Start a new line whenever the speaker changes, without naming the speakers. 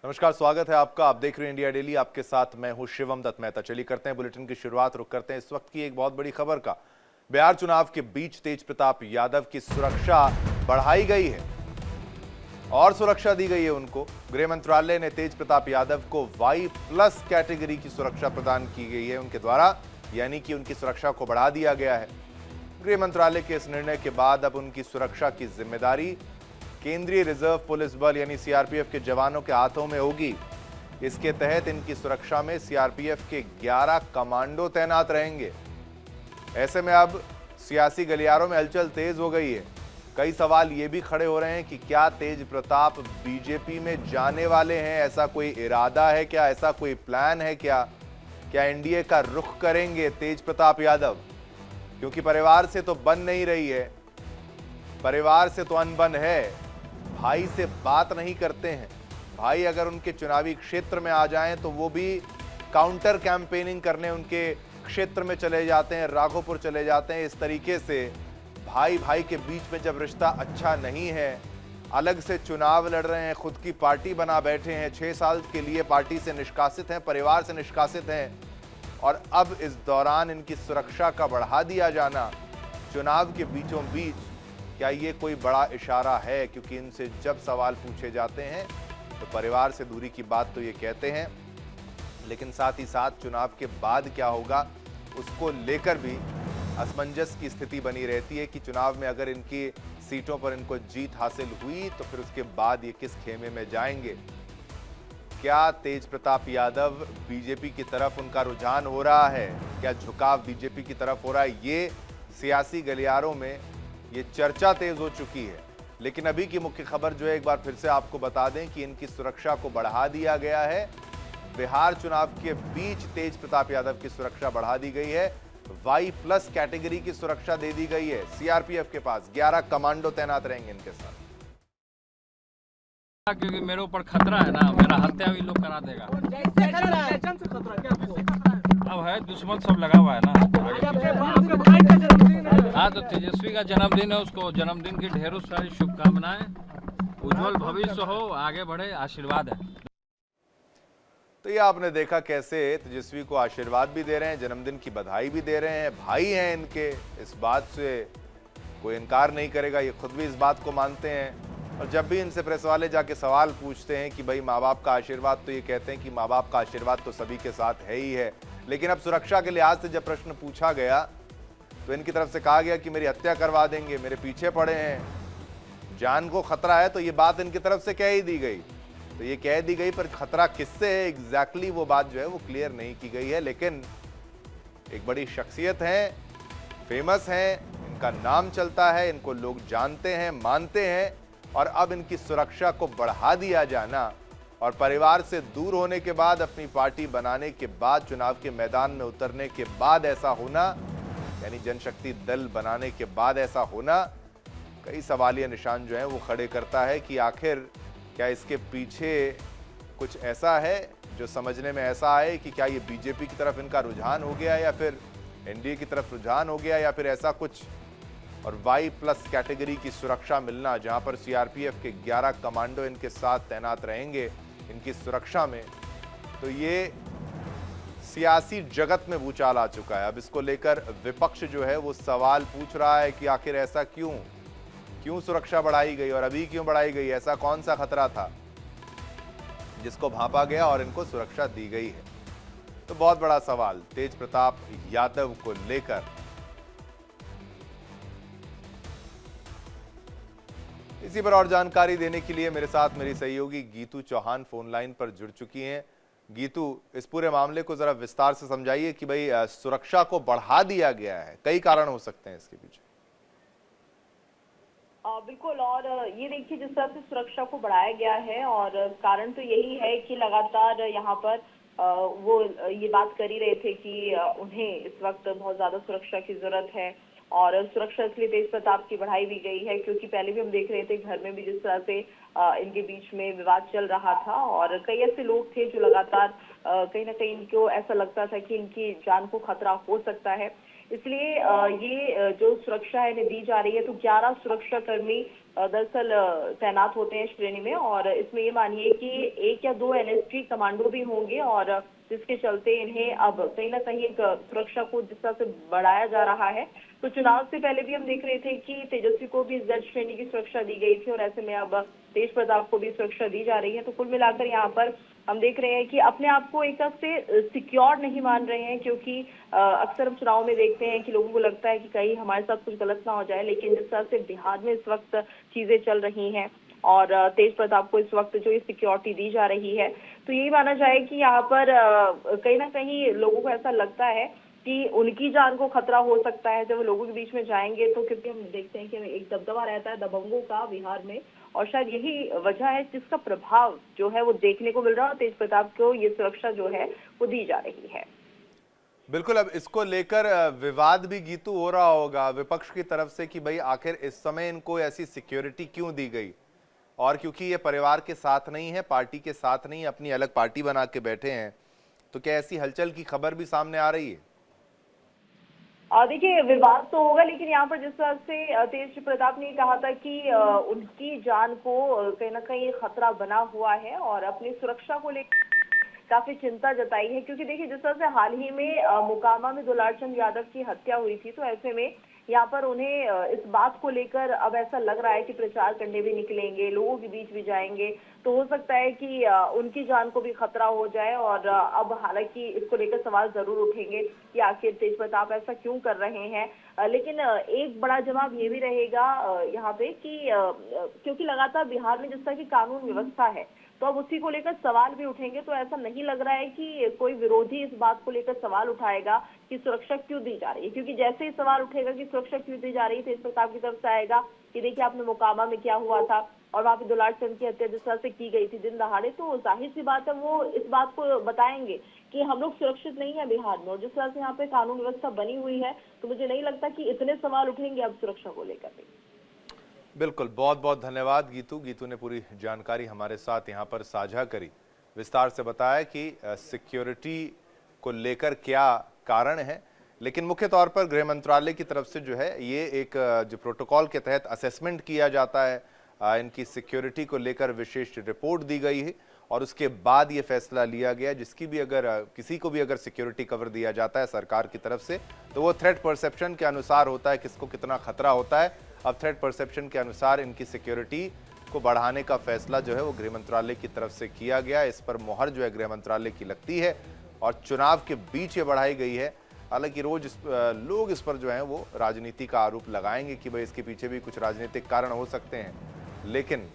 नमस्कार, स्वागत है आपका। आप देख रहे हैं इंडिया डेली। आपके साथ मैं हूं शिवम दत्त मेहता। चलिए करते हैं बुलेटिन की शुरुआत। रुक करते हैं इस वक्त की एक बहुत बड़ी खबर का। बिहार चुनाव के बीच तेज प्रताप यादव की सुरक्षा बढ़ाई गई है और सुरक्षा दी गई है उनको। गृह मंत्रालय ने तेज प्रताप यादव को Y+ कैटेगरी की सुरक्षा प्रदान की गई है उनके द्वारा, यानी कि उनकी सुरक्षा को बढ़ा दिया गया है। गृह मंत्रालय के इस निर्णय के बाद अब उनकी सुरक्षा की जिम्मेदारी केंद्रीय रिजर्व पुलिस बल यानी सीआरपीएफ के जवानों के हाथों में होगी। इसके तहत इनकी सुरक्षा में सीआरपीएफ के 11 कमांडो तैनात रहेंगे। ऐसे में अब सियासी गलियारों में हलचल तेज हो गई है। कई सवाल ये भी खड़े हो रहे हैं कि क्या तेज प्रताप बीजेपी में जाने वाले हैं? ऐसा कोई इरादा है क्या? ऐसा कोई प्लान है क्या? क्या एनडीए का रुख करेंगे तेज प्रताप यादव? क्योंकि परिवार से तो बन नहीं रही है, परिवार से तो अनबन है। भाई से बात नहीं करते हैं। भाई अगर उनके चुनावी क्षेत्र में आ जाएं तो वो भी काउंटर कैंपेनिंग करने उनके क्षेत्र में चले जाते हैं, राघोपुर चले जाते हैं। इस तरीके से भाई भाई के बीच में जब रिश्ता अच्छा नहीं है, अलग से चुनाव लड़ रहे हैं, खुद की पार्टी बना बैठे हैं, 6 साल के लिए पार्टी से निष्कासित हैं, परिवार से निष्कासित हैं, और अब इस दौरान इनकी सुरक्षा का बढ़ा दिया जाना चुनाव के बीचों बीच, क्या ये कोई बड़ा इशारा है? क्योंकि इनसे जब सवाल पूछे जाते हैं तो परिवार से दूरी की बात तो ये कहते हैं, लेकिन साथ ही साथ चुनाव के बाद क्या होगा उसको लेकर भी असमंजस की स्थिति बनी रहती है कि चुनाव में अगर इनकी सीटों पर इनको जीत हासिल हुई तो फिर उसके बाद ये किस खेमे में जाएंगे। क्या तेज प्रताप यादव बीजेपी की तरफ उनका रुझान हो रहा है? क्या झुकाव बीजेपी की तरफ हो रहा है? ये सियासी गलियारों में ये चर्चा तेज हो चुकी है। लेकिन अभी की मुख्य खबर जो है, एक बार फिर से आपको बता दें कि इनकी सुरक्षा को बढ़ा दिया गया है। बिहार चुनाव के बीच तेज प्रताप यादव की सुरक्षा बढ़ा दी गई है। Y+ कैटेगरी की सुरक्षा दे दी गई है। सीआरपीएफ के पास 11 कमांडो तैनात रहेंगे इनके साथ।
क्योंकि मेरे ऊपर खतरा है ना, मेरा हत्या भी लोग करा देगा। अब है दुश्मन सब लगा हुआ है ना। हाँ, तो तेजस्वी का जन्मदिन है, उसको जन्मदिन की ढेरों सारी शुभकामनाएं। उज्जवल भविष्य हो, आगे बढ़े, आशीर्वाद है।
तो ये आपने देखा कैसे तेजस्वी को आशीर्वाद भी दे रहे हैं, जन्मदिन की बधाई भी दे रहे हैं। भाई हैं इनके, इस बात से कोई इनकार नहीं करेगा, ये खुद भी इस बात को मानते हैं। और जब भी इनसे प्रेस वाले जाके सवाल पूछते हैं कि भाई माँ बाप का आशीर्वाद, तो ये कहते हैं कि माँ बाप का आशीर्वाद तो सभी के साथ है ही है। लेकिन अब सुरक्षा के लिहाज से जब प्रश्न पूछा गया तो इनकी तरफ से कहा गया कि मेरी हत्या करवा देंगे, मेरे पीछे पड़े हैं, जान को खतरा है। तो ये बात इनकी तरफ से कह ही दी गई, तो ये कह दी गई, पर खतरा किससे है एग्जैक्टली वो बात जो है वो क्लियर नहीं की गई है। लेकिन एक बड़ी शख्सियत है, फेमस है, इनका नाम चलता है, इनको लोग जानते हैं, मानते हैं, और अब इनकी सुरक्षा को बढ़ा दिया जाना और परिवार से दूर होने के बाद, अपनी पार्टी बनाने के बाद, चुनाव के मैदान में उतरने के बाद ऐसा होना, यानी जनशक्ति दल बनाने के बाद ऐसा होना, कई सवालिया निशान जो हैं वो खड़े करता है कि आखिर क्या इसके पीछे कुछ ऐसा है जो समझने में ऐसा आए कि क्या ये बीजेपी की तरफ इनका रुझान हो गया, या फिर एनडीए की तरफ रुझान हो गया, या फिर ऐसा कुछ। और Y+ कैटेगरी की सुरक्षा मिलना, जहां पर सीआरपीएफ के 11 कमांडो इनके साथ तैनात रहेंगे इनकी सुरक्षा में, तो ये सियासी जगत में भूचाल आ चुका है। अब इसको लेकर विपक्ष जो है वो सवाल पूछ रहा है कि आखिर ऐसा क्यों सुरक्षा बढ़ाई गई, और अभी क्यों बढ़ाई गई? ऐसा कौन सा खतरा था जिसको भांपा गया और इनको सुरक्षा दी गई है? तो बहुत बड़ा सवाल तेज प्रताप यादव को लेकर। इसी पर और जानकारी देने के लिए मेरे साथ मेरी सहयोगी गीतू चौहान फोन लाइन पर जुड़ चुकी हैं। गीतू, इस पूरे मामले को जरा विस्तार से समझाइए कि भाई सुरक्षा को बढ़ा दिया गया है, कई कारण हो सकते हैं इसके पीछे।
बिल्कुल, और ये देखिए जिस तरह से सुरक्षा को बढ़ाया गया है, और कारण तो यही है कि लगातार यहाँ पर वो ये बात कर ही रहे थे कि उन्हें इस वक्त बहुत ज्यादा सुरक्षा की जरूरत है, और सुरक्षा इसलिए तेज प्रताप की बढ़ाई भी गई है क्योंकि पहले भी हम देख रहे थे घर में भी जिस तरह से इनके बीच में विवाद चल रहा था, और कई ऐसे लोग थे जो लगातार कहीं ना कहीं इनको ऐसा लगता था कि इनकी जान को खतरा हो सकता है। इसलिए ये जो सुरक्षा है दी जा रही है, तो 11 सुरक्षा कर्मी दरअसल तैनात होते हैं श्रेणी में, और इसमें ये मानिए कि 1 या 2 एनएसजी कमांडो भी होंगे, और जिसके चलते इन्हें अब कहीं ना कहीं एक सुरक्षा को जिस तरह से बढ़ाया जा रहा है। तो चुनाव से पहले भी हम देख रहे थे कि तेजस्वी को भी Z श्रेणी की सुरक्षा दी गई थी, और ऐसे में अब तेज प्रताप को भी सुरक्षा दी जा रही है। तो कुल मिलाकर यहाँ पर हम देख रहे हैं कि अपने आप को एक तरह से सिक्योर नहीं मान रहे हैं, क्योंकि अक्सर हम चुनाव में देखते हैं कि लोगों को लगता है कि कहीं हमारे साथ कुछ गलत ना हो जाए, लेकिन जिस तरह से बिहार में इस वक्त चीजें चल रही हैं और तेज प्रताप को इस वक्त जो ये सिक्योरिटी दी जा रही है, तो यही माना जाए कि यहाँ पर कहीं ना कहीं लोगों को ऐसा लगता है कि उनकी जान को खतरा हो सकता है जब वो लोगों के बीच में जाएंगे। तो क्योंकि हम देखते हैं कि एक दबदबा रहता है दबंगों का बिहार में, और शायद यही वजह है जिसका प्रभाव जो है वो देखने को मिल रहा है, और तेज प्रताप को ये सुरक्षा जो है वो दी जा रही है।
बिल्कुल, अब इसको लेकर विवाद भी गीतू हो रहा होगा विपक्ष की तरफ से कि भाई आखिर इस समय इनको ऐसी सिक्योरिटी क्यों दी गई, और क्योंकि ये परिवार के साथ नहीं है, पार्टी के साथ नहीं, अपनी अलग पार्टी बना के बैठे हैं, तो क्या ऐसी हलचल की खबर भी सामने आ रही है?
देखिए, विवाद तो होगा, लेकिन यहाँ पर जिस तरह से तेज प्रताप ने कहा था कि उनकी जान को कहीं ना कहीं खतरा बना हुआ है, और अपनी सुरक्षा को लेकर काफी चिंता जताई है, क्योंकि देखिए जिस तरह से हाल ही में मोकामा में दुलारचंद यादव की हत्या हुई थी, तो ऐसे में यहाँ पर उन्हें इस बात को लेकर अब ऐसा लग रहा है कि प्रचार करने भी निकलेंगे, लोगों के बीच भी जाएंगे, तो हो सकता है कि उनकी जान को भी खतरा हो जाए। और अब हालांकि इसको लेकर सवाल जरूर उठेंगे कि आखिर तेज प्रताप ऐसा क्यों कर रहे हैं, लेकिन एक बड़ा जवाब ये भी रहेगा यहाँ पे कि क्योंकि लगातार बिहार में जिस तरह की कानून व्यवस्था है, तो अब उसी को लेकर सवाल भी उठेंगे। तो ऐसा नहीं लग रहा है कि कोई विरोधी इस बात को लेकर सवाल उठाएगा कि सुरक्षा क्यों दी जा रही है, क्योंकि जैसे ही सवाल उठेगा कि सुरक्षा क्यों दी जा रही है, तेज प्रताप की तरफ से आएगा कि देखिए आपने मोकामा में क्या हुआ था, और वहाँ पे दुलारचंद की हत्या जिस तरह से की गई थी दिन दहाड़े, तो जाहिर सी बात है वो इस बात को बताएंगे कि हम लोग सुरक्षित नहीं है बिहार में, और जिस तरह से यहाँ पे कानून व्यवस्था बनी हुई है, तो मुझे नहीं लगता कि इतने सवाल उठेंगे अब सुरक्षा को लेकर भी।
बिल्कुल, बहुत बहुत धन्यवाद गीतू ने पूरी जानकारी हमारे साथ यहाँ पर साझा करी, विस्तार से बताया कि सिक्योरिटी को लेकर क्या कारण है, लेकिन मुख्य तौर पर गृह मंत्रालय की तरफ से जो है ये एक जो प्रोटोकॉल के तहत असेसमेंट किया जाता है, इनकी सिक्योरिटी को लेकर विशेष रिपोर्ट दी गई है, और उसके बाद ये फैसला लिया गया, जिसकी भी अगर किसी को भी अगर सिक्योरिटी कवर दिया जाता है सरकार की तरफ से, तो वो थ्रेट परसेप्शन के अनुसार होता है, किसको कितना खतरा होता है। अब थ्रेट परसेप्शन के अनुसार इनकी सिक्योरिटी को बढ़ाने का फैसला जो है वो गृह मंत्रालय की तरफ से किया गया। इस पर मोहर जो है गृह मंत्रालय की लगती है, और चुनाव के बीच ये बढ़ाई गई है। हालांकि रोज लोग इस पर जो है वो राजनीति का आरोप लगाएंगे कि भाई इसके पीछे भी कुछ राजनीतिक कारण हो सकते हैं, लेकिन